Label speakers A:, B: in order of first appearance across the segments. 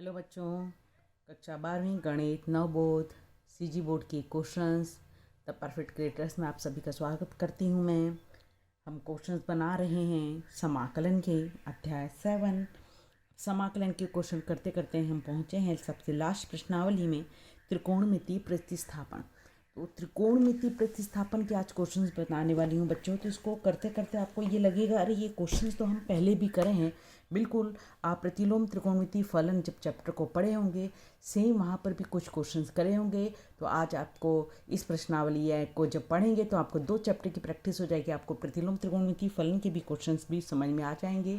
A: Hello बच्चों, कक्षा 12वीं गणित नवबोध सीजी बोर्ड के क्वेश्चंस द परफेक्ट क्रिएटर्स में आप सभी का स्वागत करती हूँ मैं। हम क्वेश्चंस बना रहे हैं समाकलन के अध्याय 7। समाकलन के क्वेश्चन करते करते हम पहुँचे हैं सबसे लास्ट प्रश्नावली में, त्रिकोणमिति प्रतिस्थापन। तो त्रिकोणमिति प्रतिस्थापन के आज क्वेश्चंस बताने वाली हूँ बच्चों। तो इसको करते करते आपको ये लगेगा अरे ये क्वेश्चंस तो हम पहले भी करे हैं। बिल्कुल, आप प्रतिलोम त्रिकोणमिति फलन जब चैप्टर को पढ़े होंगे सेम वहाँ पर भी कुछ क्वेश्चंस करे होंगे। तो आज आपको इस प्रश्नावली को जब पढ़ेंगे तो आपको 2 चैप्टर की प्रैक्टिस हो जाएगी। आपको प्रतिलोम त्रिकोणमिति फलन के भी क्वेश्चंस भी समझ में आ जाएंगे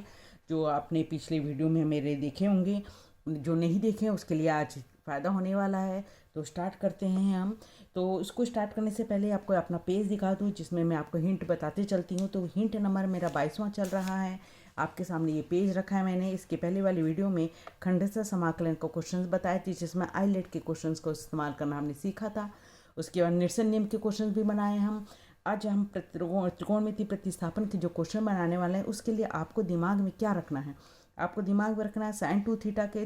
A: जो आपने पिछले वीडियो में मेरे देखे होंगे। जो नहीं देखे हैं उसके लिए आज फ़ायदा होने वाला है। तो स्टार्ट करते हैं हम। तो इसको स्टार्ट करने से पहले आपको अपना पेज दिखा दूँ जिसमें मैं आपको हिंट बताते चलती हूँ। तो हिंट नंबर मेरा 22वां चल रहा है। आपके सामने ये पेज रखा है मैंने। इसके पहले वाली वीडियो में खंडशः समाकलन को क्वेश्चंस बताए थे जिसमें आईलेट के क्वेश्चंस को इस्तेमाल करना हमने सीखा था। उसके बाद निरसन नियम के क्वेश्चन भी बनाए हम। आज हम त्रिकोणमिति प्रतिस्थापन के जो क्वेश्चन बनाने वाले हैं उसके लिए आपको दिमाग में क्या रखना है। आपको दिमाग में रखना है साइन 2 थीटा के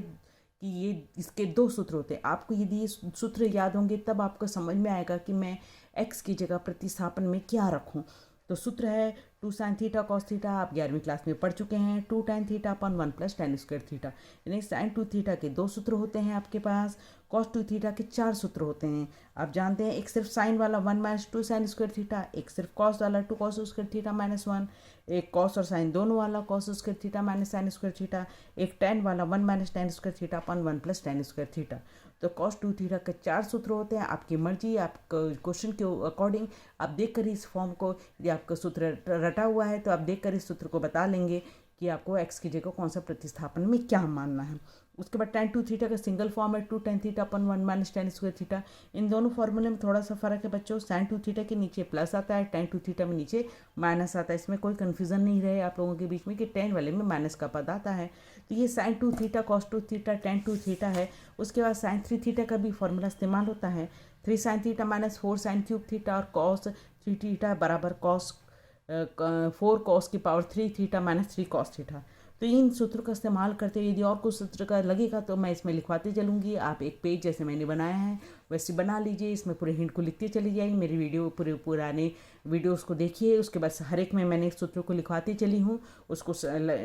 A: कि ये इसके 2 सूत्र होते हैं। आपको यदि ये सूत्र याद होंगे तब आपको समझ में आएगा कि मैं x की जगह प्रतिस्थापन में क्या रखूं। तो सूत्र है 2 sin थीटा कॉस थीटा। आप 11वीं क्लास में पढ़ चुके हैं। 2 tan थीटा अपन 1 + tan स्क्वायर थीटा। यानी sin 2 थीटा के 2 सूत्र होते हैं आपके पास। cos 2 थीटा के 4 सूत्र होते हैं। आप जानते हैं एक सिर्फ साइन वाला 1 - 2 sin स्क्वायर थीटा, एक सिर्फ कॉस वाला 2 cos स्क्वायर थीटा -1, एक कॉस और साइन दोनों वाला cos square theta -sin square theta, एक tan वाला 1 - tan स्क्वायर थीटा अपन 1 + tan स्क्वायर थीटा। तो cos 2 थीटा के 4 सूत्र होते हैं। आपकी मर्जी, आप क्वेश्चन के अकॉर्डिंग आप देख कर इस फॉर्म को, यदि आपका सूत्र रटा हुआ है तो आप देख कर इस सूत्र को बता लेंगे कि आपको x की जगह कौन सा प्रतिस्थापन में क्या मानना है। उसके बाद tan 2 थीटा का सिंगल फॉर्म है 2 tan थीटा अपन 1 - tan स्क्वायर थीटा। इन दोनों फॉर्मूले में थोड़ा सा फ़र्क है बच्चों। sin 2 थीटा के नीचे प्लस आता है, tan 2 थीटा में नीचे माइनस आता है। इसमें कोई कन्फ्यूज़न नहीं रहे आप लोगों के बीच में कि tan वाले में माइनस का पद आता है। तो ये sin 2 theta cos 2 theta tan 2 theta है। उसके बाद sin 3 थीटा का भी फॉर्मूला इस्तेमाल होता है। 3 sin theta -4 sin cube theta और cos 3 थीटा बराबर cos 4 cos की पावर 3 थीटा -3 cos थीटा। तो इन सूत्रों का इस्तेमाल करते हुए यदि और कुछ सूत्र का लगेगा तो मैं इसमें लिखवाती चलूँगी। आप एक पेज जैसे मैंने बनाया है वैसे बना लीजिए। इसमें पूरे हिंट को लिखते चली जाइए। मेरी वीडियो पुराने वीडियोस को देखिए। उसके बाद हर एक में मैंने सूत्रों को लिखवाती चली हूँ। उसको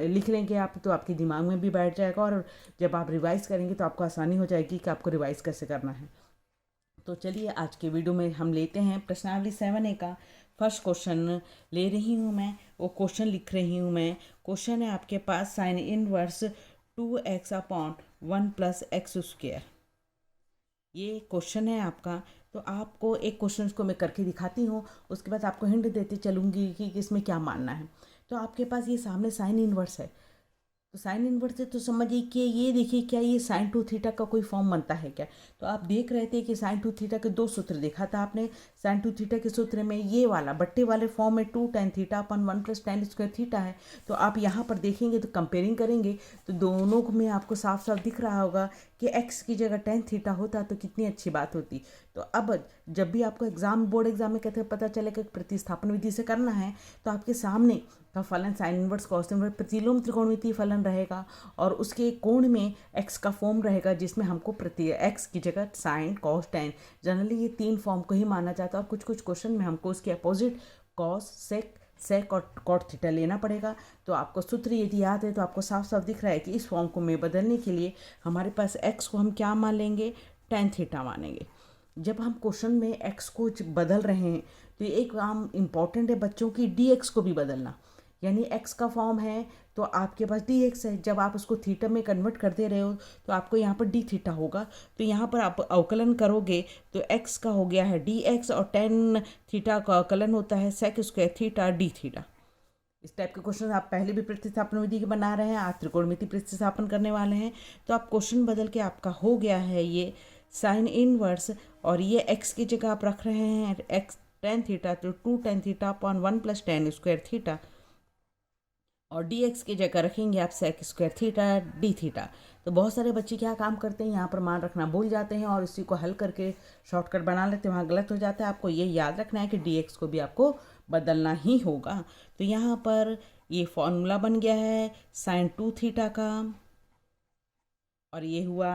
A: लिख लेंगे आप तो आपके दिमाग में भी बैठ जाएगा और जब आप रिवाइज़ करेंगे तो आपको आसानी हो जाएगी कि आपको रिवाइज़ कैसे करना है। तो चलिए आज के वीडियो में हम लेते हैं प्रश्नावली 7A का फर्स्ट क्वेश्चन ले रही हूँ मैं। वो क्वेश्चन लिख रही हूँ मैं। क्वेश्चन है आपके पास sine inverse 2x upon 1 + x²। ये क्वेश्चन है आपका। तो आपको एक क्वेश्चन को मैं करके दिखाती हूँ, उसके बाद आपको हिंट देते चलूँगी कि इसमें क्या मानना है। तो आपके पास ये सामने साइन इनवर्स है। तो साइन इनवर्स है तो समझिए कि ये देखिए क्या ये साइन 2 थीटा का कोई फॉर्म बनता है क्या। तो आप देख रहे थे कि साइन 2 थीटा के 2 सूत्र देखा था आपने। साइन 2 थीटा के सूत्र में ये वाला बट्टे वाले फॉर्म में 2 tan थीटा अपन 1 + tan स्क्वायर थीटा है। तो आप यहाँ पर देखेंगे तो कंपेयरिंग करेंगे तो दोनों में आपको साफ साफ दिख रहा होगा कि x की जगह tan थीटा होता तो कितनी अच्छी बात होती। तो अब जब भी आपको बोर्ड एग्जाम में कहते पता चलेगा कि प्रतिस्थापन विधि से करना है तो आपके सामने का फलन साइन इनवर्स कॉस इनवर्स प्रतिलोम त्रिकोणमितीय फलन रहेगा और उसके कोण में x का फॉर्म रहेगा जिसमें हमको प्रति x की जगह साइन कॉस टैन, जनरली ये 3 फॉर्म को ही माना जाता है। और कुछ कुछ क्वेश्चन में हमको उसके अपोजिट कॉस सेक और कॉट थीटा लेना पड़ेगा। तो आपको सूत्र यदि याद है तो आपको साफ साफ दिख रहा है कि इस फॉर्म को में बदलने के लिए हमारे पास x को हम क्या मान लेंगे, टैन थीटा मानेंगे। जब हम क्वेश्चन में x को बदल रहे हैं तो एक काम इम्पॉर्टेंट है बच्चों की dx को भी बदलना। यानी x का फॉर्म है तो आपके पास dx है। जब आप उसको थीटा में कन्वर्ट कर दे रहे हो तो आपको यहाँ पर d थीटा होगा। तो यहाँ पर आप अवकलन करोगे तो x का हो गया है dx और tan थीटा का अवकलन होता है sec square theta d theta. इस टाइप के क्वेश्चन आप पहले भी प्रतिस्थापन विधि के बना रहे हैं, आप त्रिकोणमिति प्रतिस्थापन करने वाले हैं। तो आप क्वेश्चन बदल के आपका हो गया है ये साइन इनवर्स और ये x की जगह आप रख रहे हैं x tan थीटा तो 2 tan theta upon 1 + tan square theta और dx की जगह रखेंगे आप sec square theta d theta. तो बहुत सारे बच्चे क्या काम करते हैं यहाँ पर मान रखना भूल जाते हैं और इसी को हल करके शॉर्टकट बना लेते हैं, वहाँ गलत हो जाता है। आपको ये याद रखना है कि dx को भी आपको बदलना ही होगा। तो यहाँ पर ये फॉर्मूला बन गया है साइन 2 थीटा का और ये हुआ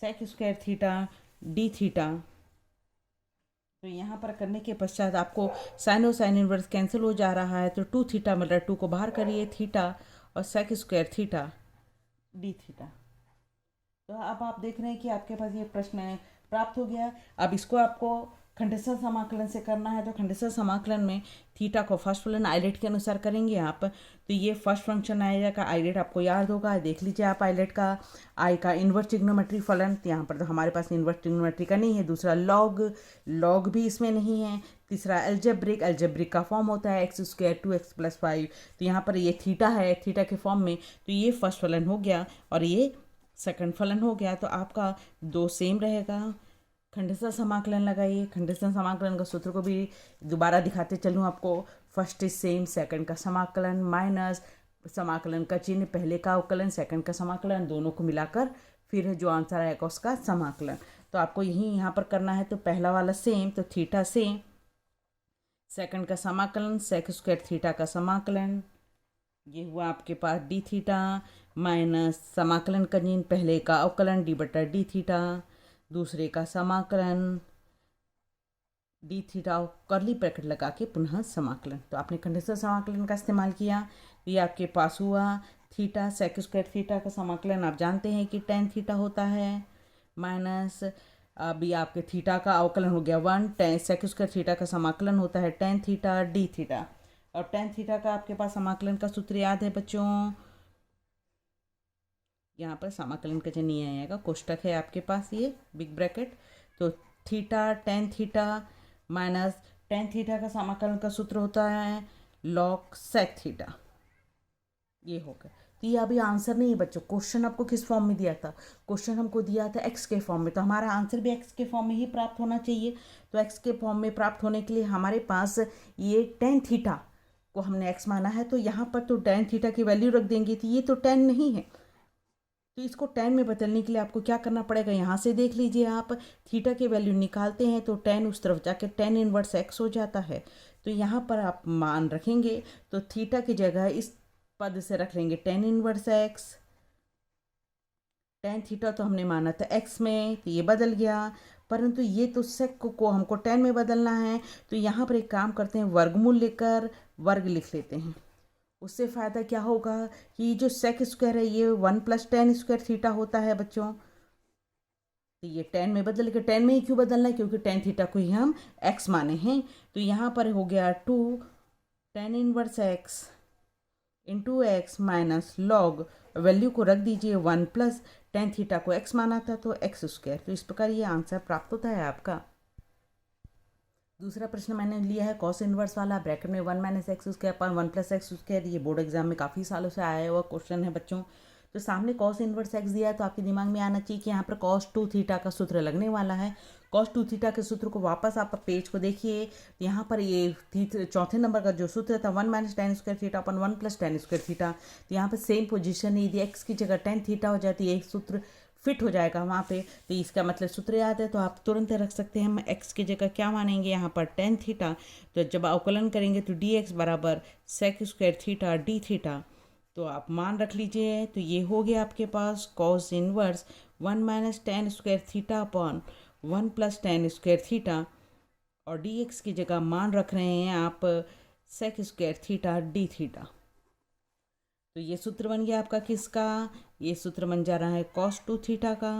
A: sec square theta D theta. तो यहाँ पर करने के पश्चात आपको साइन और साइन इनवर्स कैंसिल हो जा रहा है, तो 2 थीटा मिल रहा है। 2 को बाहर करिए, थीटा और sec square theta D theta. तो अब आप देख रहे हैं कि आपके पास ये प्रश्न प्राप्त हो गया। अब इसको आपको खंडेसर समाकलन से करना है। तो खंडेसर समाकलन में थीटा को फर्स्ट फलन आइलेट के अनुसार करेंगे आप। तो ये फर्स्ट फंक्शन आएगा, आइलेट आपको याद होगा, देख लीजिए आप आइलेट का। आई का इन्वर्स ट्रिग्नोमेट्री फलन, तो यहाँ पर तो हमारे पास इन्वर्स ट्रिग्नोमेट्री का नहीं है। दूसरा लॉग भी इसमें नहीं है। तीसरा एल्जेब्रिक का फॉर्म होता है x स्क्वायर 2x+5। तो यहाँ पर ये थीटा है, थीटा के फॉर्म में, तो ये फर्स्ट फलन हो गया और ये सेकंड फलन हो गया। तो आपका दो सेम रहेगा। खंडेसर समाकलन लगाइए। खंडेसर समाकलन का सूत्र को भी दोबारा दिखाते चलूँ आपको। फर्स्ट इज सेम, सेकंड का समाकलन माइनस समाकलन का चिन्ह, पहले का अवकलन सेकंड का समाकलन, दोनों को मिलाकर फिर जो आंसर आएगा उसका समाकलन। तो आपको यही यहाँ पर करना है। तो पहला वाला सेम, तो थीटा सेम, सेकंड का समाकलन सेक स्क्वायर थीटा का समाकलन, ये हुआ आपके पास डी थीटा माइनस समाकलन का चिन्ह, पहले का अवकलन डी/डी थीटा, दूसरे का समाकलन डी थीटा, कर्ली ब्रैकेट लगा के पुनः समाकलन। तो आपने खंडेसर समाकलन का इस्तेमाल किया। ये आपके पास हुआ थीटा सेक स्क्वायर थीटा का समाकलन आप जानते हैं कि tan थीटा होता है, माइनस अभी आपके थीटा का अवकलन हो गया 1, tan सेक स्क्वायर थीटा का समाकलन होता है tan थीटा डी थीटा। और tan थीटा का आपके पास समाकलन का सूत्र याद है बच्चों। यहाँ पर समाकलन का चिन्ह नहीं आएगा, कोष्टक है आपके पास ये बिग ब्रैकेट। तो theta tan theta minus tan theta का समाकलन का सूत्र होता है log सेक थीटा। ये हो गया। तो ये अभी आंसर नहीं है बच्चों। क्वेश्चन आपको किस फॉर्म में दिया था? क्वेश्चन हमको दिया था एक्स के फॉर्म में, तो हमारा आंसर भी एक्स के फॉर्म में ही प्राप्त होना चाहिए। तो एक्स के फॉर्म में प्राप्त होने के लिए हमारे पास ये tan थीटा को हमने एक्स माना है, तो यहाँ पर तो tan थीटा की वैल्यू रख देंगे। तो ये तो tan नहीं है, तो इसको tan में बदलने के लिए आपको क्या करना पड़ेगा? यहाँ से देख लीजिए आप, थीटा की वैल्यू निकालते हैं तो tan उस तरफ जाके tan इनवर्स x हो जाता है। तो यहाँ पर आप मान रखेंगे तो थीटा की जगह इस पद से रख लेंगे tan inverse x। tan theta तो हमने माना था x में, तो ये बदल गया, परंतु ये तो सेक को हमको tan में बदलना है। तो यहाँ पर एक काम करते हैं, वर्गमूल लेकर वर्ग लिख लेते हैं। उससे फ़ायदा क्या होगा कि जो सेक स्क्वायर है ये 1 + tan स्क्वायर थीटा होता है बच्चों। तो ये tan में बदल के, tan में ही क्यों बदलना है? क्योंकि tan थीटा को ही हम x माने हैं। तो यहाँ पर हो गया 2 tan inverse x into x minus log, value को रख दीजिए 1 + tan थीटा को x माना था तो x स्क्वायर। तो इस प्रकार ये आंसर प्राप्त होता है आपका। दूसरा प्रश्न मैंने लिया है कॉस इनवर्स वाला, ब्रैकेट में 1 - x स्क्वायर पर 1 + x स्क्वायर। ये बोर्ड एग्जाम में काफ़ी सालों से आया हुआ क्वेश्चन है बच्चों। तो सामने कॉस इनवर्स x दिया है, तो आपके दिमाग में आना चाहिए कि यहाँ पर cos 2 थीटा का सूत्र लगने वाला है। cos 2 थीटा के सूत्र को वापस आप पेज को देखिए, यहाँ पर ये चौथे नंबर का जो सूत्र था 1 - tan स्क्वायर थीटा अपन 1 + tan स्क्वायर थीटा। तो यहाँ पर सेम पोजीशन है, यदि x की जगह tan थीटा हो जाती है, एक सूत्र फिट हो जाएगा वहाँ पे। तो इसका मतलब सूत्र याद है, तो आप तुरंत रख सकते हैं। हम x की जगह क्या मानेंगे यहाँ पर tan थीटा। तो जब अवकलन करेंगे तो dx बराबर sec square theta D theta. तो आप मान रख लीजिए। तो ये हो गया आपके पास cos inverse 1 - tan square theta upon 1 + tan square theta, और dx की जगह मान रख रहे हैं आप sec square theta D theta. तो ये सूत्र बन गया आपका किसका? ये सूत्र बन जा रहा है cos 2 थीटा का,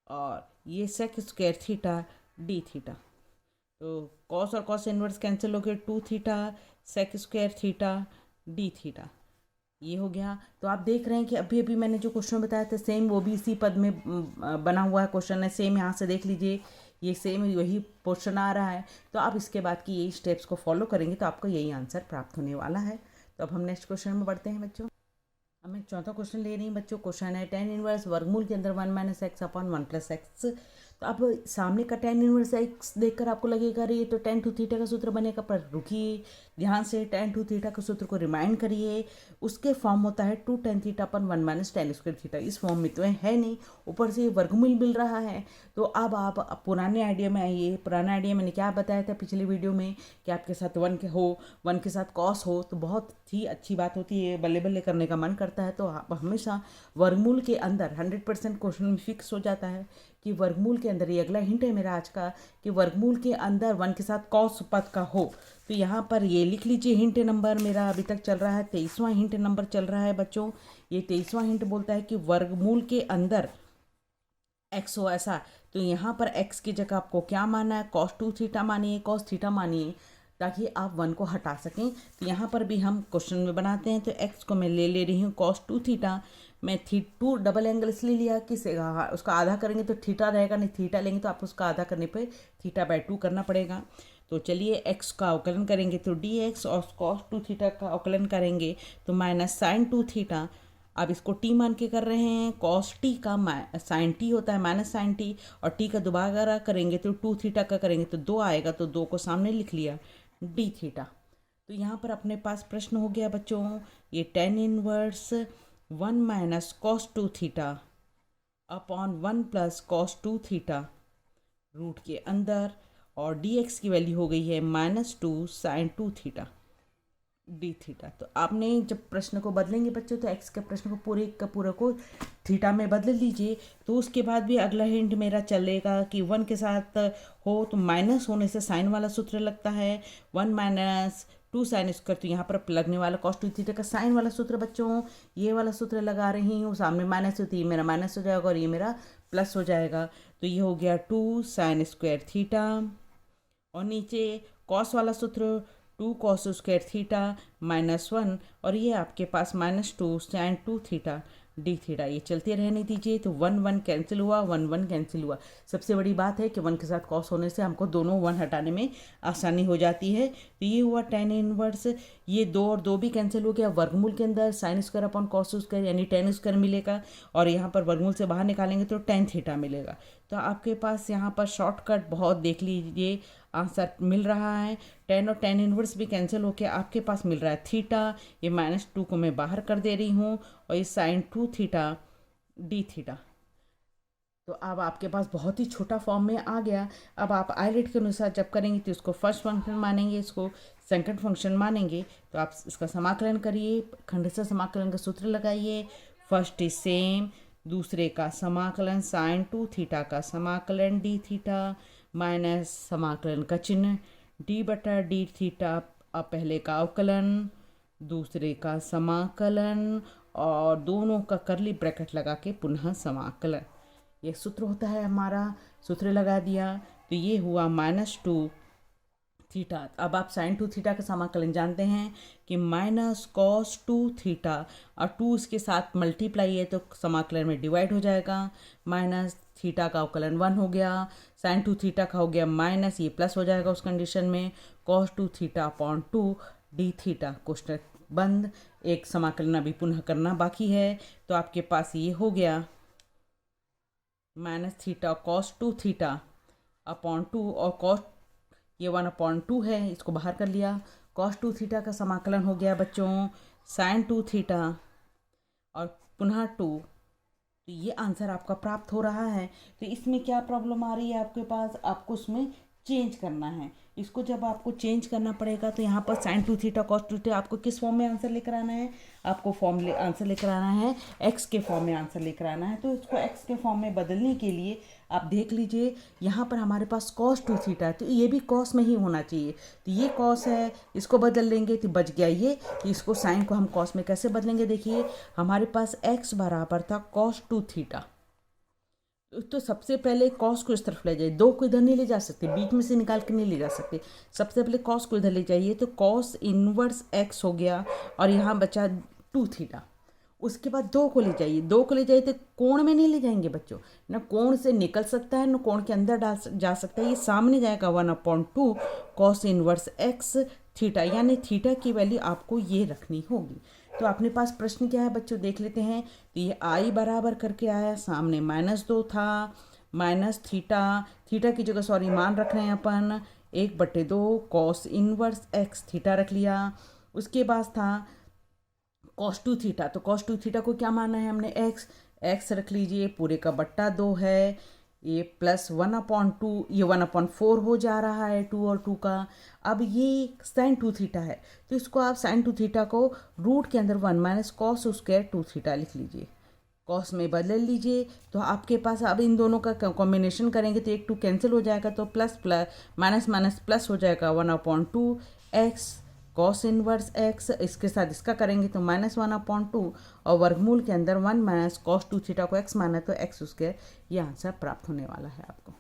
A: और ये sec square theta D theta. तो cos और cos इनवर्स कैंसिल हो गए, 2 theta sec square theta D theta, ये हो गया। तो आप देख रहे हैं कि अभी अभी मैंने जो क्वेश्चन बताया था सेम वो भी इसी पद में बना हुआ है क्वेश्चन है, सेम यहाँ से देख लीजिए, ये सेम वही क्वेश्चन आ रहा है। तो आप इसके बाद की यही स्टेप्स को फॉलो करेंगे तो आपको यही आंसर प्राप्त होने वाला है। तो अब हम नेक्स्ट क्वेश्चन में बढ़ते हैं बच्चों। अब मैं चौथा क्वेश्चन ले रही हूँ बच्चों। क्वेश्चन है tan इनवर्स वर्गमूल के अंदर 1 - x अपॉन 1 + x। तो अब सामने का tan इनवर्स x देखकर आपको लगेगा अरे ये तो tan 2 थीटा का सूत्र बनेगा, पर रुकिए ध्यान से tan 2 थीटा के सूत्र को रिमाइंड करिए। उसके फॉर्म होता है 2 tan थीटा अपन 1 माइनस tan स्क्वायर थीटा। इस फॉर्म में तो है नहीं, ऊपर से वर्गमूल मिल रहा है। तो अब आप पुराने आइडिया में आइए। पुराना आइडिया मैंने क्या बताया था पिछले वीडियो में कि आपके साथ 1 के साथ कॉस हो तो बहुत ही अच्छी बात होती है, बल्ले बल्ले करने का मन करता है। तो आप हमेशा वर्गमूल के अंदर 100% क्वेश्चन में फिक्स हो जाता है कि वर्गमूल के अंदर, ये अगला हिंट है मेरा आज का, कि वर्गमूल के अंदर 1 के साथ कॉस पद का हो। तो यहाँ पर ये लिख लीजिए हिंट नंबर मेरा अभी तक चल रहा है 23वां हिंट नंबर चल रहा है बच्चों। ये 23वां हिंट बोलता है कि वर्गमूल के अंदर एक्स हो ऐसा। तो यहाँ पर एक्स की जगह आपको क्या मानना है, cos 2 थीटा मानिए, cos थीटा मानिए, ताकि आप 1 को हटा सकें। तो यहाँ पर भी हम क्वेश्चन में बनाते हैं। तो एक्स को मैं ले रही हूँ cos 2 थीटा। मैं 2 डबल एंगल इसलिए लिया कि उसका आधा करेंगे तो थीटा रहेगा, नहीं थीटा लेंगे तो आप उसका आधा करने पे θ/2 करना पड़ेगा। तो चलिए एक्स का अवकलन करेंगे तो dx और cos 2 थीटा का अवकलन करेंगे तो माइनस साइन 2 थीटा। अब इसको t मान के कर रहे हैं, cos t का साइन t होता है माइनस साइन t, और t का दोबारा करेंगे तो 2 थीटा का करेंगे तो 2 आएगा, तो 2 को सामने लिख लिया d थीटा। तो यहाँ पर अपने पास प्रश्न हो गया बच्चों, ये tan inverse 1 minus cos 2 theta upon 1 plus cos 2 theta root के अंदर, और dx की वैल्यू हो गई है -2 sin 2 थीटा d थीटा। तो आपने जब प्रश्न को बदलेंगे बच्चों तो x के प्रश्न को पूरे को थीटा में बदल लीजिए। तो उसके बाद भी अगला हिंट मेरा चलेगा कि 1 के साथ हो तो माइनस होने से साइन वाला सूत्र लगता है, 1 माइनस 2 साइन स्क्वायर। तो यहाँ पर लगने वाला cos 2 थीटा का साइन वाला सूत्र बच्चों, ये वाला सूत्र लगा रही हूँ। सामने माइनस होती है, मेरा माइनस हो जाएगा और ये मेरा प्लस हो जाएगा। तो ये हो गया 2 साइन स्क्वायर थीटा, और नीचे कॉस वाला सूत्र 2 cos स्क्वायर थीटा -1, और ये आपके पास -2 sin 2 थीटा d थीटा। ये चलते रहने दीजिए। तो 1 1 कैंसिल हुआ, 1 1 कैंसिल हुआ। सबसे बड़ी बात है कि 1 के साथ कॉस होने से हमको दोनों 1 हटाने में आसानी हो जाती है। तो ये हुआ tan इनवर्स, ये 2 और 2 भी कैंसिल हो गया। वर्गमूल के अंदर sine square upon cos square यानी tan स्क्वायर मिलेगा, और यहाँ पर वर्गमूल से बाहर निकालेंगे तो tan थीटा मिलेगा। तो आपके पास यहाँ पर शॉर्टकट बहुत देख लीजिए, आंसर मिल रहा है। tan और tan इनवर्स भी कैंसिल होकर आपके पास मिल रहा है थीटा। ये -2 को मैं बाहर कर दे रही हूँ, और ये sin 2 थीटा d थीटा। तो अब आपके पास बहुत ही छोटा फॉर्म में आ गया। अब आप आईलेट के अनुसार जब करेंगे तो इसको फर्स्ट फंक्शन मानेंगे, इसको सेकंड फंक्शन मानेंगे। तो आप इसका समाकलन करिए, खंडशः समाकलन का सूत्र लगाइए। फर्स्ट इज सेम, दूसरे का समाकलन sin 2 थीटा का समाकलन d थीटा माइनस समाकलन का चिन्ह d/d थीटा। अब पहले का अवकलन, दूसरे का समाकलन, और दोनों का करली ब्रैकेट लगा के पुनः समाकलन। ये सूत्र होता है हमारा, सूत्र लगा दिया। तो ये हुआ -2 थीटा। अब आप sin 2 थीटा का समाकलन जानते हैं कि -cos 2 थीटा, और 2 इसके साथ मल्टीप्लाई है तो समाकलन में डिवाइड हो जाएगा। माइनस थीटा का अवकलन 1 हो गया, sin 2 थीटा का हो गया माइनस, ये प्लस हो जाएगा उस कंडीशन में, cos 2 theta upon 2 d theta. Question बंद। एक समाकलन अभी पुनः करना बाकी है। तो आपके पास ये हो गया -थीटा cos 2 थीटा अपॉन 2, और cos ये 1/2 है, इसको बाहर कर लिया। cos 2 थीटा का समाकलन हो गया बच्चों sin 2 थीटा और पुनः 2। तो ये आंसर आपका प्राप्त हो रहा है। तो इसमें क्या प्रॉब्लम आ रही है आपके पास, आपको उसमें चेंज करना है। इसको जब आपको चेंज करना पड़ेगा तो यहाँ पर sin 2 थीटा cos 2 थीटा आपको किस फॉर्म में आंसर लेकर आना है, आपको आंसर लेकर आना है x के फॉर्म में आंसर लेकर आना है। तो इसको x के फॉर्म में बदलने के लिए आप देख लीजिए, यहाँ पर हमारे पास cos 2 थीटा है तो ये भी cos में ही होना चाहिए। तो ये cos है, इसको बदल लेंगे तो बच गया ये। तो इसको साइन को हम cos में कैसे बदलेंगे, देखिए हमारे पास x बराबर था cos 2 थीटा। तो सबसे पहले cos को इस तरफ ले जाइए, 2 को इधर नहीं ले जा सकते, बीच में से निकाल के नहीं ले जा सकते। सबसे पहले cos को इधर ले जाइए तो cos इनवर्स x हो गया, और यहाँ बचा 2 थीटा। उसके बाद 2 को ले जाइए, 2 को ले जाइए तो कोण में नहीं ले जाएंगे बच्चों, ना कोण से निकल सकता है ना कोण के अंदर जा सकता है, ये सामने जाएगा 1/2 cos इनवर्स x थीटा, यानी थीटा की वैल्यू आपको ये रखनी होगी। तो अपने पास प्रश्न क्या है बच्चों, देख लेते हैं। तो ये आई बराबर करके आया, सामने -2 था, माइनस थीटा की जगह मान रख रहे हैं अपन, 1/2 कॉस इनवर्स एक्स थीटा रख लिया। उसके बाद था कॉस 2 थीटा, तो कॉस 2 थीटा को क्या माना है हमने, एक्स रख लीजिए, पूरे का बट्टा 2 है, ये +1/2, ये 1/4 हो जा रहा है 2 और 2 का। अब ये साइन 2 थीटा है, तो इसको आप साइन 2 थीटा को रूट के अंदर 1 - कॉस स्क्वायर 2 थीटा लिख लीजिए, कॉस में बदल लीजिए। तो आपके पास अब इन दोनों का कॉम्बिनेशन करेंगे तो 1 2 कैंसिल हो जाएगा, तो plus plus minus minus plus हो जाएगा 1/2 एक्स कॉस इनवर्स एक्स, इसके साथ इसका करेंगे तो -1/2 और वर्गमूल के अंदर 1 - कॉस 2 थीटा को एक्स माना तो एक्स स्क्वायर, ये आंसर प्राप्त होने वाला है आपको।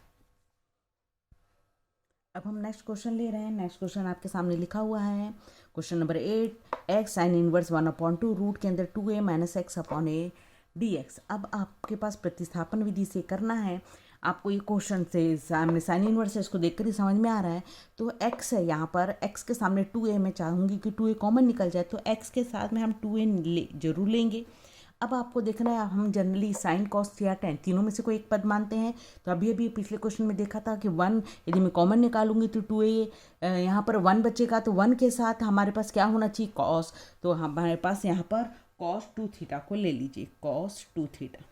A: अब हम नेक्स्ट क्वेश्चन ले रहे हैं। नेक्स्ट क्वेश्चन आपके सामने लिखा हुआ है, question number 8, x sine inverse 1/2 root के अंदर 2a - x/a dx। अब आपके पास प्रतिस्थापन विधि से करना है, आपको ये क्वेश्चन से सामने साइन इनवर्स है, इसको देखकर ही समझ में आ रहा है। तो x है यहाँ पर, x के सामने 2a, मैं चाहूँगी कि 2a कॉमन निकल जाए, तो x के साथ में हम 2a जरूर लेंगे। अब आपको देखना है, हम जनरली साइन कॉस या टेन तीनों में से कोई एक पद मानते हैं। तो अभी पिछले क्वेश्चन में देखा था कि 1 यदि मैं कॉमन निकालूंगी तो 2a, यहाँ पर 1 बचेगा, तो 1 के साथ हमारे पास क्या होना चाहिए, कॉस। तो हमारे पास यहाँ पर कॉस 2 थीटा को ले लीजिए, कॉस 2 थीटा।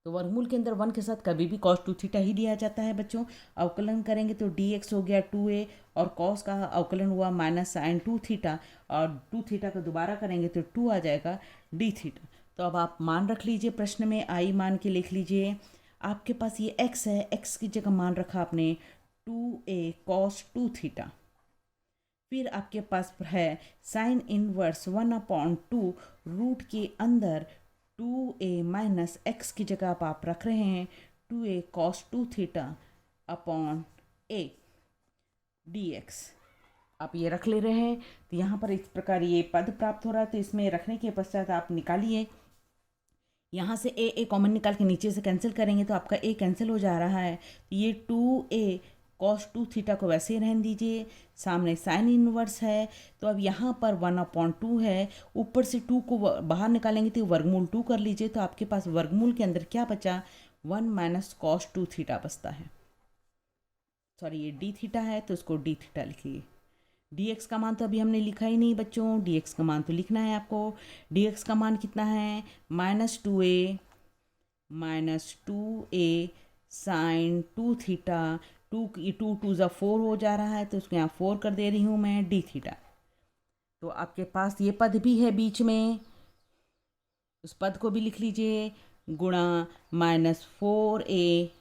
A: तो वर्गमूल के अंदर 1 के साथ कभी भी कॉस 2 थीटा ही दिया जाता है बच्चों। अवकलन करेंगे तो dx हो गया 2a, और कॉस का अवकलन हुआ माइनस साइन 2 थीटा, और 2 थीटा का दोबारा करेंगे तो 2 आ जाएगा d थीटा। तो अब आप मान रख लीजिए, प्रश्न में आई मान के लिख लीजिए। आपके पास ये x है, x की जगह मान रखा आपने 2a कॉस 2 थीटा। फिर आपके पास है साइन इनवर्स 1/2 रूट के अंदर 2a - x की जगह आप रख रहे हैं 2a cos 2 theta upon a dx। आप ये रख ले रहे हैं, तो यहाँ पर इस प्रकार ये पद प्राप्त हो रहा है। तो इसमें रखने के पश्चात आप निकालिए, यहाँ से a कॉमन निकाल के नीचे से कैंसिल करेंगे तो आपका a कैंसिल हो जा रहा है। तो ये 2a cos 2 थीटा को वैसे ही रहने दीजिए, सामने साइन इनवर्स है। तो अब यहाँ पर 1/2 है, ऊपर से 2 को बाहर निकालेंगे तो वर्गमूल 2 कर लीजिए। तो आपके पास वर्गमूल के अंदर क्या बचा, 1 - cos 2 थीटा बचता है। सॉरी, ये d थीटा है तो इसको d थीटा लिखिए। dx का मान तो अभी हमने लिखा ही नहीं बच्चों, dx का मान तो लिखना है आपको। dx का मान कितना है, -2a साइन 2 थीटा, 2 ज़ा 4 हो जा रहा है तो उसको यहाँ 4 कर दे रही हूँ मैं, d थीटा। तो आपके पास ये पद भी है बीच में, उस पद को भी लिख लीजिए, गुणा -4a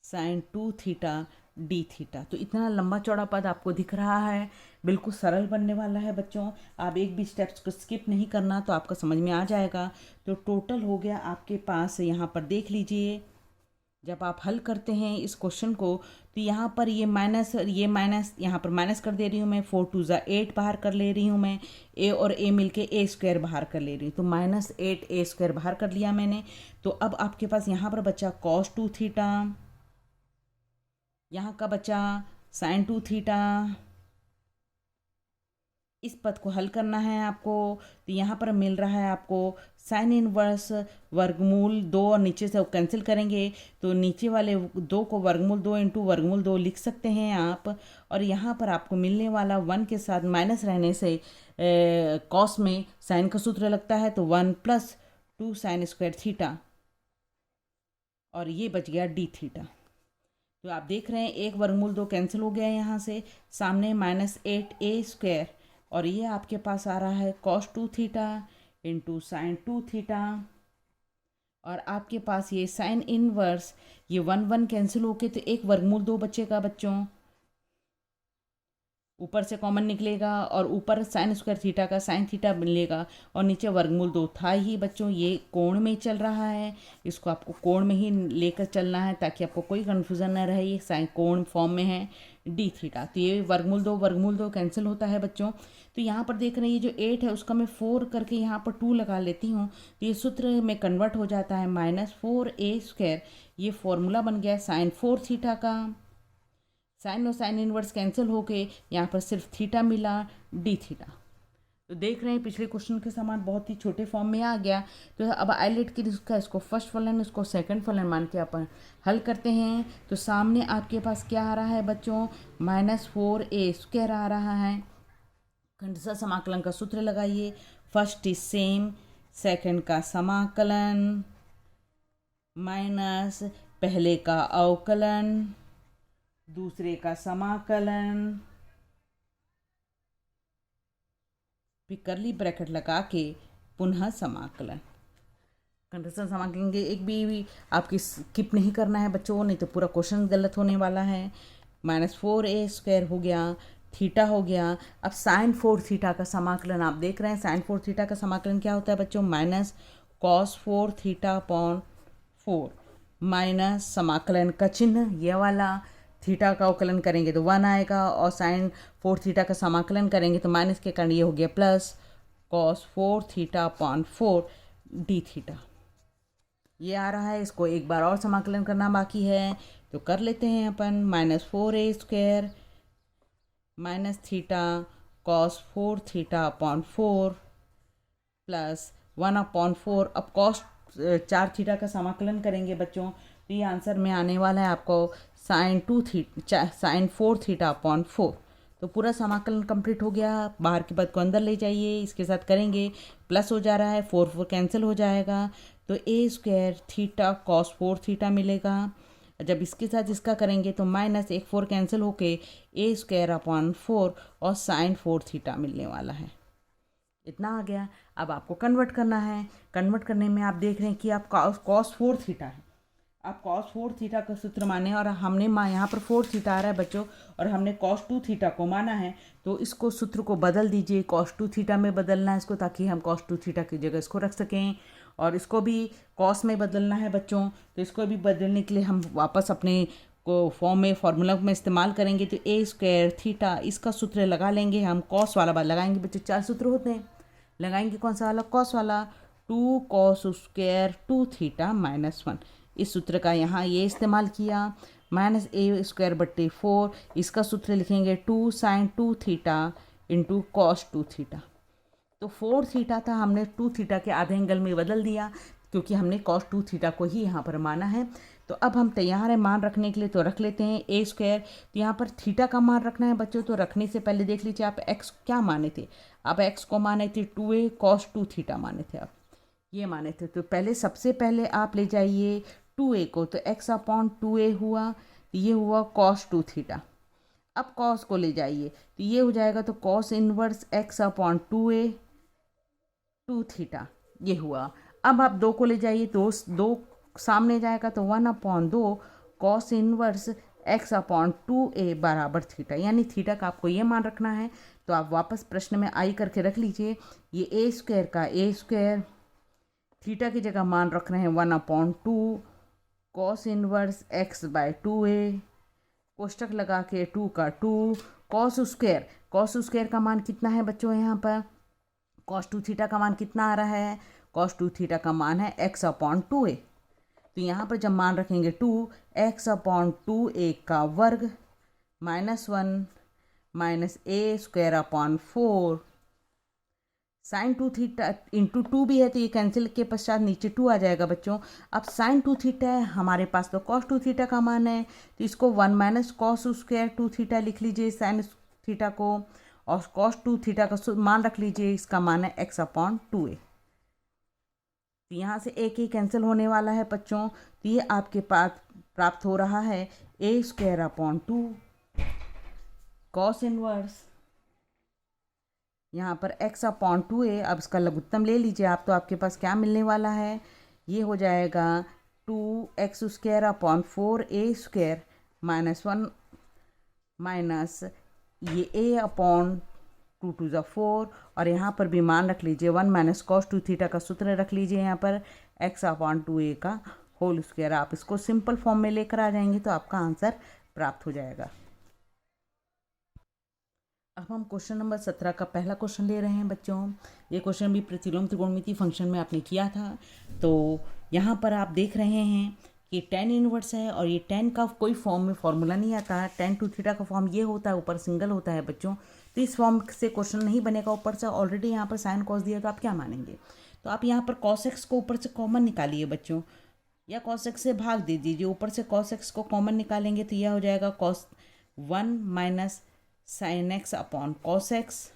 A: sign 2 theta d theta. तो इतना लंबा चौड़ा पद आपको दिख रहा है, बिल्कुल सरल बनने वाला है बच्चों। आप एक भी स्टेप्स को स्किप नहीं करना, तो आपका समझ में आ जाएगा। तो टोटल हो गया आपके पास, यहाँ पर देख लीजिए, जब आप हल करते हैं इस क्वेश्चन को तो यहाँ पर ये माइनस यहाँ पर माइनस कर दे रही हूँ मैं, 4 2 ज़ा 8 बाहर कर ले रही हूँ मैं, a और a मिलके a स्क्वायर बाहर कर ले रही हूँ, तो -8a स्क्वायर बाहर कर लिया मैंने। तो अब आपके पास यहाँ पर बचा cos 2 थीटा, यहाँ का बचा sin 2 थीटा। इस पद को हल करना है आपको, तो यहाँ पर मिल रहा है आपको साइन इनवर्स वर्गमूल 2, और नीचे से कैंसिल करेंगे तो नीचे वाले 2 को वर्गमूल 2 × वर्गमूल 2 लिख सकते हैं आप। और यहाँ पर आपको मिलने वाला 1 के साथ माइनस रहने से कॉस में साइन का सूत्र लगता है, तो 1 + 2 साइन स्क्वायर थीटा, और ये बच गया d थीटा। तो आप देख रहे हैं 1 वर्गमूल 2 कैंसिल हो गया यहाँ से, सामने -8a स्क्वायर, और ये आपके पास आ रहा है cos 2 थीटा × sin 2 थीटा। और आपके पास ये साइन इनवर्स, ये 1 कैंसिल होके तो 1 वर्गमूल 2 बचेगा बच्चों, ऊपर से कॉमन निकलेगा, और ऊपर साइन स्क्वायर थीटा का साइन थीटा मिलेगा, और नीचे वर्गमूल 2 था ही बच्चों। ये कोण में चल रहा है, इसको आपको कोण में ही लेकर चलना है ताकि आपको कोई कन्फ्यूज़न ना रहे। ये साइन कोण फॉर्म में है d थीटा, तो ये वर्गमूल 2 कैंसिल होता है बच्चों। तो यहाँ पर देख रहे हैं, ये जो 8 है उसका मैं 4 करके यहाँ पर 2 लगा लेती हूँ, तो ये सूत्र में कन्वर्ट हो जाता है -4a स्क्वायर। ये फॉर्मूला बन गया साइन 4 थीटा का। साइन और साइन इनवर्स कैंसिल होके यहाँ पर सिर्फ थीटा मिला, d थीटा। तो देख रहे हैं पिछले क्वेश्चन के समान बहुत ही छोटे फॉर्म में आ गया। तो अब आइलेट की इसको फर्स्ट फलन इसको सेकंड फलन मान के अपन हल करते हैं। तो सामने आपके पास क्या आ रहा है बच्चों, -4a² आ रहा है। खंडशः समाकलन का सूत्र लगाइए। फर्स्ट इज सेम, सेकंड का समाकलन माइनस पहले का अवकलन दूसरे का समाकलन, फिर कर्ली ब्रैकेट लगा के पुनः समाकलन। खंडशः समाकलन के एक भी आपकी स्किप नहीं करना है बच्चों, नहीं तो पूरा क्वेश्चन गलत होने वाला है। -4a² हो गया, थीटा हो गया। अब sin 4 थीटा का समाकलन आप देख रहे हैं। sin 4 थीटा का समाकलन क्या होता है बच्चों, -cos 4 थीटा अपॉन 4 माइनस समाकलन का चिन्ह ये वाला, थीटा का अवकलन करेंगे तो 1 आएगा और sin 4 थीटा का समाकलन करेंगे तो माइनस के कारण ये हो गया plus cos 4 theta upon 4 D theta. ये आ रहा है, इसको एक बार और समाकलन करना बाकी है तो कर लेते हैं अपन। -4a² minus theta cos 4 theta upon 4 plus 1/4। अब cos 4 थीटा का समाकलन करेंगे बच्चों तो ये आंसर में आने वाला है आपको sin 4 थीटा अपॉन 4। तो पूरा समाकलन कंप्लीट हो गया। बाहर के पद को अंदर ले जाइए, इसके साथ करेंगे प्लस हो जा रहा है, 4 कैंसिल हो जाएगा तो a² थीटा cos 4 थीटा मिलेगा। जब इसके साथ इसका करेंगे तो माइनस 4 कैंसिल होके a² अपॉन 4 और sin 4 थीटा मिलने वाला है। इतना आ गया। अब आपको कन्वर्ट करना है। कन्वर्ट करने में आप देख रहे हैं कि आप cos 4 थीटा है, आप cos 4 थीटा का सूत्र माने और हमने यहाँ पर 4 थीटा आ रहा है बच्चों और हमने cos 2 थीटा को माना है। तो इसको सूत्र को बदल दीजिए, cos 2 थीटा में बदलना है इसको, ताकि हम cos 2 थीटा की जगह इसको रख सकें। और इसको भी cos में बदलना है बच्चों, तो इसको भी बदलने के लिए हम वापस अपने को फॉर्म में फॉर्मूला में इस्तेमाल करेंगे। तो a² थीटा इसका सूत्र लगा लेंगे हम, cos वाला बात लगाएंगे बच्चों, 4 सूत्र होते हैं, लगाएंगे कौन सा वाला, cos वाला। 2 cos² 2 थीटा -1, इस सूत्र का यहाँ ये इस्तेमाल किया। -a² 4 इसका सूत्र लिखेंगे 2 sin 2 theta into cos 2 theta. तो 4 थीटा था, हमने 2 थीटा के आधे एंगल में बदल दिया क्योंकि हमने cos 2 थीटा को ही यहाँ पर माना है। तो अब हम तैयार हैं मान रखने के लिए, तो रख लेते हैं a²। तो यहाँ पर थीटा का मान रखना है बच्चों, तो रखने से पहले देख लीजिए आप x क्या माने थे। आप x को माने थे 2a cos 2 थीटा माने थे, आप ये माने थे। तो पहले सबसे पहले आप ले जाइए 2a को, तो x अपॉन 2a हुआ, ये हुआ cos 2 थीटा। अब cos को ले जाइए तो ये हो जाएगा, तो cos inverse x upon 2a 2 theta ये हुआ। अब आप 2 को ले जाइए तो 2 सामने जाएगा तो 1/2 cos inverse x upon 2a बराबर थीटा, यानी थीटा का आपको ये मान रखना है। तो आप वापस प्रश्न में आई करके रख लीजिए, ये a² का a², थीटा की जगह मान रख रहे हैं 1/2 cos inverse x by 2a, कोष्टक लगा के 2 का 2 cos स्क्वायर का मान कितना है बच्चों, यहाँ पर cos 2 थीटा का मान कितना आ रहा है, cos 2 थीटा का मान है x अपॉन 2a। तो यहाँ पर जब मान रखेंगे 2 x अपॉन 2a का वर्ग -1 minus a² upon 4 sin 2 theta into 2 भी है तो ये कैंसिल के पश्चात नीचे 2 आ जाएगा बच्चों। अब sin 2 थीटा है हमारे पास, तो cos 2 थीटा का मान है तो इसको 1 माइनस cos स्क्वायर 2 थीटा लिख लीजिए sin थीटा को, और cos 2 थीटा का मान रख लीजिए, इसका मान है x अपॉन 2a। तो यहाँ से एक ही कैंसिल होने वाला है बच्चों, तो ये आपके पास प्राप्त हो रहा है a² अपॉन 2 cos इनवर्स यहाँ पर x अपॉन 2a। अब इसका लघुत्तम ले लीजिए आप, तो आपके पास क्या मिलने वाला है, ये हो जाएगा 2x² अपॉन 4a² -1 माइनस ये a अपॉन 2 2 ज़ा 4, और यहाँ पर भी मान रख लीजिए 1 माइनस cos 2 थीटा का सूत्र रख लीजिए यहाँ पर x अपॉन 2a का होल स्क्वायर। आप इसको सिंपल फॉर्म में लेकर आ जाएंगे तो आपका आंसर प्राप्त हो जाएगा। अब हम क्वेश्चन नंबर 17 का पहला क्वेश्चन ले रहे हैं बच्चों। ये क्वेश्चन भी प्रतिलोम त्रिकोणमिति फंक्शन में आपने किया था। तो यहाँ पर आप देख रहे हैं कि tan इनवर्स है और ये tan का कोई फॉर्म में फॉर्मूला नहीं आता है, tan 2 थीटा का फॉर्म ये होता है, ऊपर सिंगल होता है बच्चों। तो इस फॉर्म से क्वेश्चन नहीं बनेगा। ऊपर से ऑलरेडी यहाँ पर साइन कॉस दिया, तो आप क्या मानेंगे? तो आप यहाँ पर कॉस एक्स को ऊपर से कॉमन निकालिए बच्चों, या कॉस एक्स से भाग दे दीजिए। ऊपर से कॉस एक्स को कॉमन निकालेंगे तो यह हो जाएगा cos 1 minus sine x upon cos x.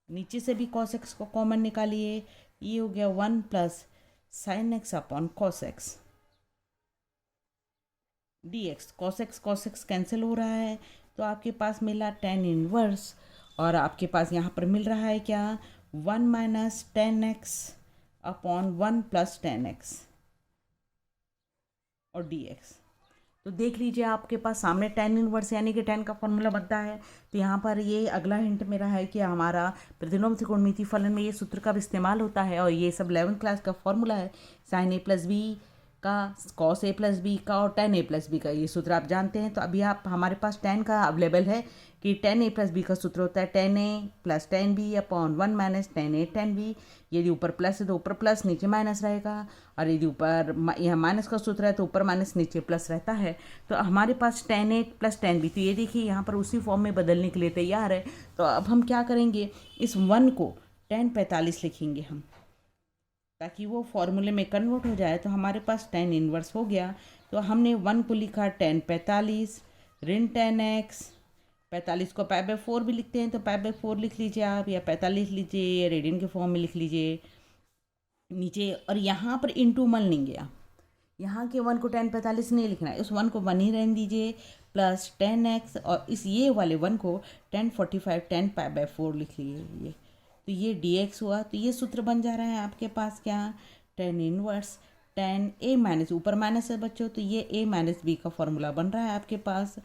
A: नीचे से भी कॉस एक्स को कॉमन निकालिए, ये हो गया 1 plus sine x upon cos x D x. Cos x cancel हो रहा है, तो आपके पास मिला टेन इनवर्स, और आपके पास यहाँ पर मिल रहा है क्या? 1 minus ten x upon 1 plus ten x और डी एक्स। तो देख लीजिए आपके पास सामने टेन इनवर्स यानी कि टेन का फॉर्मूला बनता है। तो यहाँ पर ये अगला हिंट मेरा है कि हमारा प्रतिलोम त्रिकोणमितीय फलन में ये सूत्र का भी इस्तेमाल होता है, और ये सब 11th क्लास का फॉर्मूला है। साइन ए प्लस बी का, कॉस ए प्लस बी का और टेन ए प्लस बी का, ये सूत्र आप जानते हैं। तो अभी आप हमारे पास टेन का अवेलेबल है कि टेन ए प्लस बी का सूत्र होता है ten A plus ten B upon 1 minus ten A ten B. यदि ऊपर प्लस है तो ऊपर प्लस, नीचे माइनस रहेगा, और यदि ऊपर यह माइनस का सूत्र है तो ऊपर माइनस नीचे प्लस रहता है। तो हमारे पास ten A plus ten B, तो ये देखिए यहाँ पर उसी फॉर्म में बदलने के लिए तैयार है। तो अब हम क्या करेंगे, इस 1 को 1045 लिखेंगे हम, ताकि वो फॉर्मूले में कन्वर्ट हो जाए। तो हमारे पास टेन इनवर्स हो गया। तो हमने 1 को लिखा 1045 ऋण 10x, 45 को पाई बाय 4 भी लिखते हैं, तो पाई बाय 4 लिख लीजिए आप, या 45 लीजिए, या रेडियन के फॉर्म में लिख लीजिए नीचे। और यहाँ पर इंटू मन लेंगे आप, यहाँ के 1 को 1045 नहीं लिखना है, उस 1 को 1 ही रहने दीजिए, प्लस 10x, और इस ये वाले 1 को 1045 10 पाई बाय 4 लिख लीजिए ये। तो ये dx हुआ। तो ये सूत्र बन जा रहा है आपके पास क्या? टेन इनवर्स 10 a माइनस, ऊपर माइनस है बच्चों, तो ये a माइनस बी का फॉर्मूला बन रहा है आपके पास।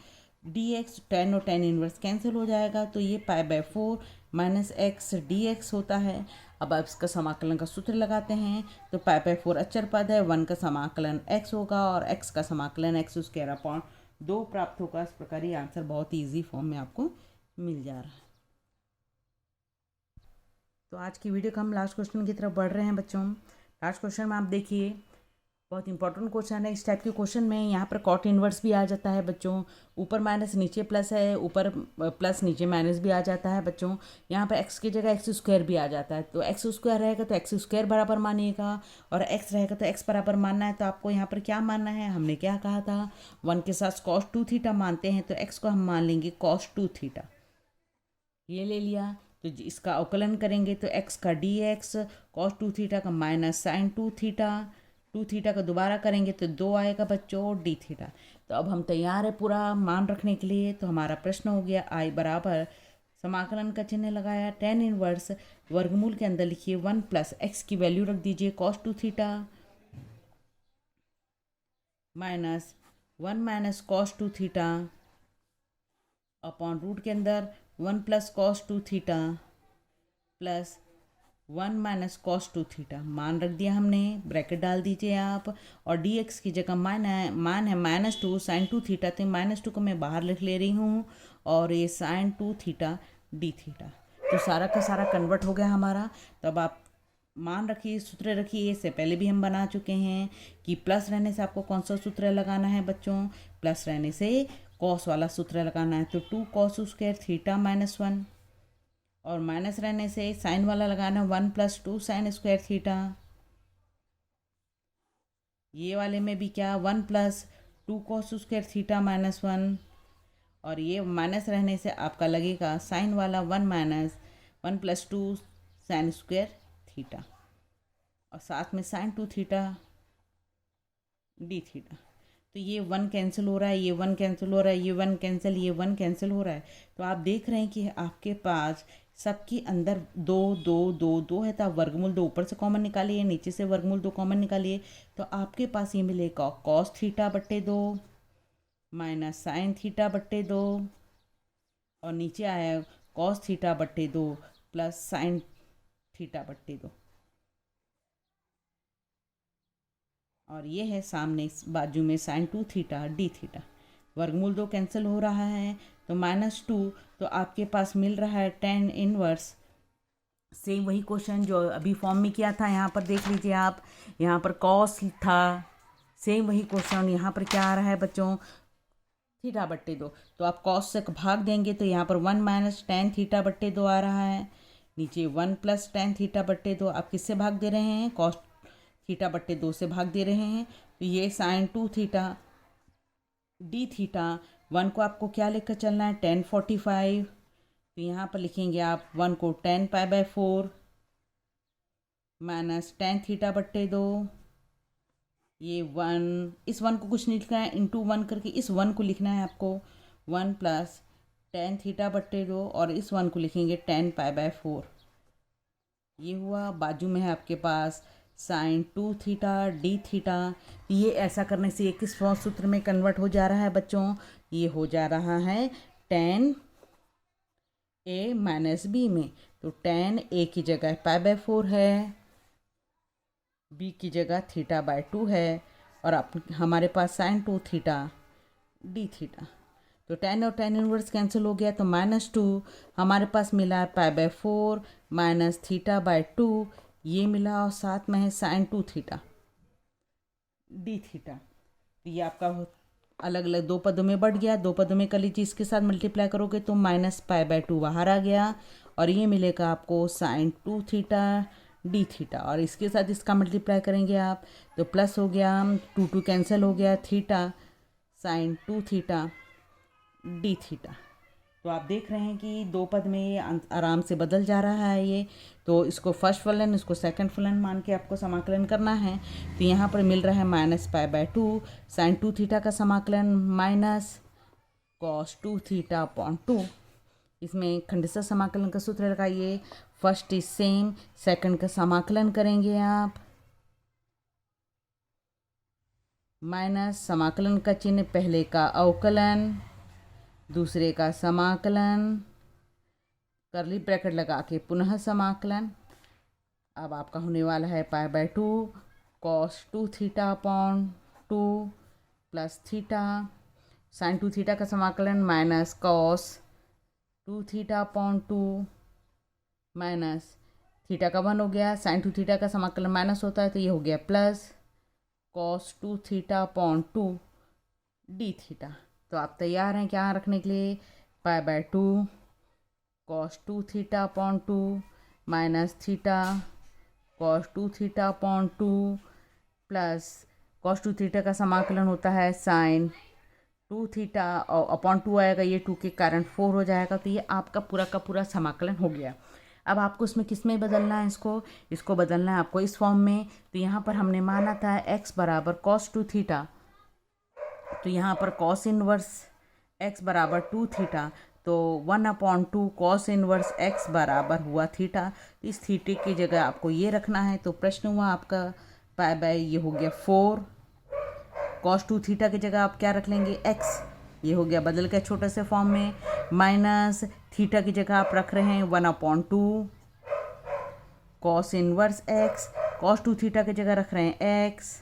A: dx 10 और 10 इनवर्स कैंसिल हो जाएगा, तो ये pi by 4 minus x dx होता है। अब आप इसका समाकलन का सूत्र लगाते हैं, तो पाई बाय 4 अचर पद है, 1 का समाकलन x होगा और x का समाकलन x स्क्वायर अपॉन 2 प्राप्त होगा। इस प्रकार ये आंसर बहुत ईजी फॉर्म में आपको मिल जा रहा है। तो आज की वीडियो का हम लास्ट क्वेश्चन की तरफ बढ़ रहे हैं बच्चों। लास्ट क्वेश्चन में आप देखिए, बहुत इंपॉर्टेंट क्वेश्चन है। इस टाइप के क्वेश्चन में यहाँ पर कॉट इनवर्स भी आ जाता है बच्चों, ऊपर माइनस नीचे प्लस है, ऊपर प्लस नीचे माइनस भी आ जाता है बच्चों। यहाँ पर एक्स की जगह एक्स स्क्वायर भी आ जाता है। तो एक्स स्क्वायर रहेगा तो एक्स स्क्वायर बराबर मानिएगा, और एक्स रहेगा तो एक्स बराबर मानना है। तो आपको यहाँ पर क्या मानना है, हमने क्या कहा था, 1 के साथ कॉस 2 थीटा मानते हैं, तो एक्स को हम मान लेंगे कॉस 2 थीटा, ये ले लिया। तो इसका अवकलन करेंगे तो x का dx, cos 2 थीटा का माइनस साइन 2 थीटा, 2 थीटा का दोबारा करेंगे तो 2 आएगा बच्चों d थीटा। तो अब हम तैयार है पूरा मान रखने के लिए। तो हमारा प्रश्न हो गया I बराबर, समाकलन का चिन्ह लगाया, टेन इनवर्स वर्गमूल के अंदर लिखिए 1 प्लस एक्स की वैल्यू रख दीजिए cos 2 theta minus 1 minus cos 2 theta upon root के अंदर 1 plus cos 2 theta plus 1 minus cos 2 theta. मान रख दिया हमने, ब्रैकेट डाल दीजिए आप, और dx की जगह मान है -2 साइन 2 थीटा, तो -2 को मैं बाहर लिख ले रही हूँ, और ये साइन 2 थीटा डी थीटा। तो सारा का सारा कन्वर्ट हो गया हमारा। तो अब आप मान रखिए, सूत्र रखिए, इससे पहले भी हम बना चुके हैं कि प्लस रहने से आपको कौन सा सूत्र लगाना है बच्चों, प्लस रहने से कॉस वाला सूत्र लगाना है। तो 2 कॉस स्क्वायर थीटा माइनस 1, और माइनस रहने से साइन वाला लगाना 1 प्लस 2 साइन स्क्वायर थीटा। ये वाले में भी क्या, 1 plus 2 cos square theta minus 1, और ये माइनस रहने से आपका लगेगा साइन वाला 1 minus 1 plus 2 sine square theta, और साथ में साइन 2 थीटा डी थीटा। तो ये 1 कैंसिल हो रहा है, ये 1 कैंसिल हो रहा है, ये 1 कैंसिल, ये 1 कैंसिल हो रहा है। तो आप देख रहे हैं कि आपके पास सबके अंदर 2 2 2 2 है, तो आप वर्गमूल 2 ऊपर से कॉमन निकालिए, नीचे से वर्गमूल 2 कॉमन निकालिए। तो आपके पास ये मिलेगा कॉस थीटा बट्टे 2 माइनस साइन थीटा बट्टे 2, और नीचे आया कॉस थीटा बट्टे 2 प्लस साइन थीटा बट्टे 2, और ये है सामने बाजू में साइन 2 थीटा डी थीटा। वर्गमूल 2 कैंसिल हो रहा है, तो -2, तो आपके पास मिल रहा है टेन इनवर्स। सेम वही क्वेश्चन जो अभी फॉर्म में किया था, यहाँ पर देख लीजिए आप, यहाँ पर कॉस था, सेम वही क्वेश्चन यहाँ पर क्या आ रहा है बच्चों, थीटा बट्टे 2। तो आप कॉस से भाग देंगे तो यहाँ पर 1 माइनस टेन थीटा बट्टे 2 आ रहा है। नीचे 1 प्लस टेन थीटा बट्टे 2 आप किससे भाग दे रहे हैं? कॉस थीटा बट्टे 2 से भाग दे रहे हैं। तो ये साइन 2 थीटा डी थीटा 1 को आपको क्या लेकर चलना है? 1045। तो यहाँ पर लिखेंगे आप 1 को 10π/4 माइनस टेन थीटा बट्टे 2। ये 1, इस 1 को कुछ नहीं लिखना है, इंटू 1 करके इस 1 को लिखना है आपको 1 प्लस टेन थीटा बट्टे 2 और इस 1 को लिखेंगे 10π/4। ये हुआ। बाजू में है आपके पास साइन 2 थीटा डी थीटा। ये ऐसा करने से ये किस सूत्र में कन्वर्ट हो जा रहा है बच्चों? ये हो जा रहा है tan a माइनस बी में। तो tan a की जगह π/4 है, b की जगह θ/2 है और हमारे पास साइन 2 थीटा डी थीटा। तो tan और tan इनवर्स कैंसिल हो गया तो -2 हमारे पास मिला है π/4 माइनस θ/2 ये मिला और साथ में है साइन 2 थीटा डी थीटा। तो ये आपका अलग अलग दो पदों में बढ़ गया। दो पदों में कर लीजिए, इसके साथ मल्टीप्लाई करोगे तो -π/2 बाहर आ गया और ये मिलेगा आपको साइन 2 थीटा डी थीटा और इसके साथ इसका मल्टीप्लाई करेंगे आप तो प्लस हो गया, 2 कैंसिल हो गया, theta sine 2 theta D theta. तो आप देख रहे हैं कि दो पद में ये आराम से बदल जा रहा है ये। तो इसको फर्स्ट फलन इसको सेकंड फलन मान के आपको समाकलन करना है। तो यहाँ पर मिल रहा है -π/2 साइन 2 थीटा का समाकलन माइनस कॉस 2 थीटा अपॉन 2। इसमें खंडशः समाकलन का सूत्र लगाइए। फर्स्ट इज सेम, सेकंड का समाकलन करेंगे आप माइनस समाकलन का चिन्ह, पहले का अवकलन दूसरे का समाकलन, कर्ली ब्रैकेट लगा के पुनः समाकलन। अब आपका होने वाला है π/2 cos 2 theta upon 2 plus theta sine 2 theta का समाकलन minus cos 2 theta upon 2 minus theta का 1 हो गया, साइन 2 थीटा का समाकलन माइनस होता है तो ये हो गया plus cos 2 theta upon 2 d theta. तो आप तैयार हैं क्या रखने के लिए? π/2 cos 2 theta upon 2 minus theta cos 2 theta upon 2 plus cos 2 theta का समाकलन होता है साइन 2 थीटा और अपॉन 2 आएगा, ये 2 के कारण 4 हो जाएगा। तो ये आपका पूरा का पूरा समाकलन हो गया। अब आपको इसमें किस में बदलना है? इसको बदलना है आपको इस फॉर्म में। तो यहाँ पर हमने माना था x बराबर कॉस 2 थीटा, तो यहाँ पर कॉस इनवर्स x बराबर 2 थीटा, तो 1/2 कॉस इनवर्स x बराबर हुआ थीटा। तो इस थीटे की जगह आपको ये रखना है। तो प्रश्न हुआ आपका ये हो गया 4, कॉस 2 थीटा की जगह आप क्या रख लेंगे? x, ये हो गया बदल के छोटे से फॉर्म में, माइनस थीटा की जगह आप रख रहे हैं 1/2 cos inverse x, cos 2 theta की जगह रख रहे हैं x,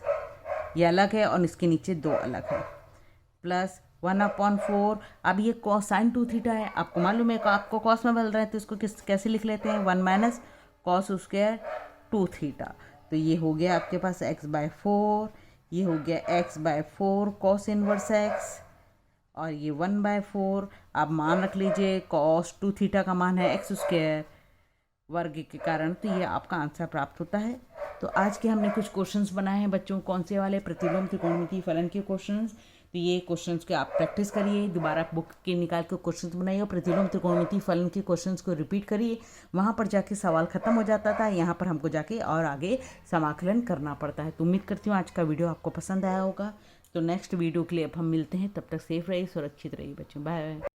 A: ये अलग है और इसके नीचे 2 अलग है, प्लस 1/4। अब ये कॉस साइन 2 थीटा है, आपको मालूम है आपको कॉस में बदल रहे हैं तो इसको कैसे लिख लेते हैं? 1 माइनस कॉस स्क्वायर 2 थीटा। तो ये हो गया आपके पास x/4, ये हो गया x/4 कॉस इनवर्स x और ये 1/4। आप मान रख लीजिए कॉस 2 थीटा का मान है x² वर्ग के कारण, तो ये आपका आंसर प्राप्त होता है। तो आज के हमने कुछ क्वेश्चंस बनाए हैं बच्चों, कौन से वाले? प्रतिलोम त्रिकोणमितीय फलन के क्वेश्चंस। तो ये क्वेश्चंस के आप प्रैक्टिस करिए, दोबारा बुक के निकाल के क्वेश्चंस बनाइए और प्रतिलोम त्रिकोणमितीय फलन के क्वेश्चंस को रिपीट करिए। वहाँ पर जाके सवाल खत्म हो जाता था, यहाँ पर हमको जाके और आगे समाकलन करना पड़ता है। तो उम्मीद करती हूँ आज का वीडियो आपको पसंद आया होगा। तो नेक्स्ट वीडियो के लिए अब हम मिलते हैं, तब तक सेफ रहिए, सुरक्षित रहिए बच्चों। Bye bye.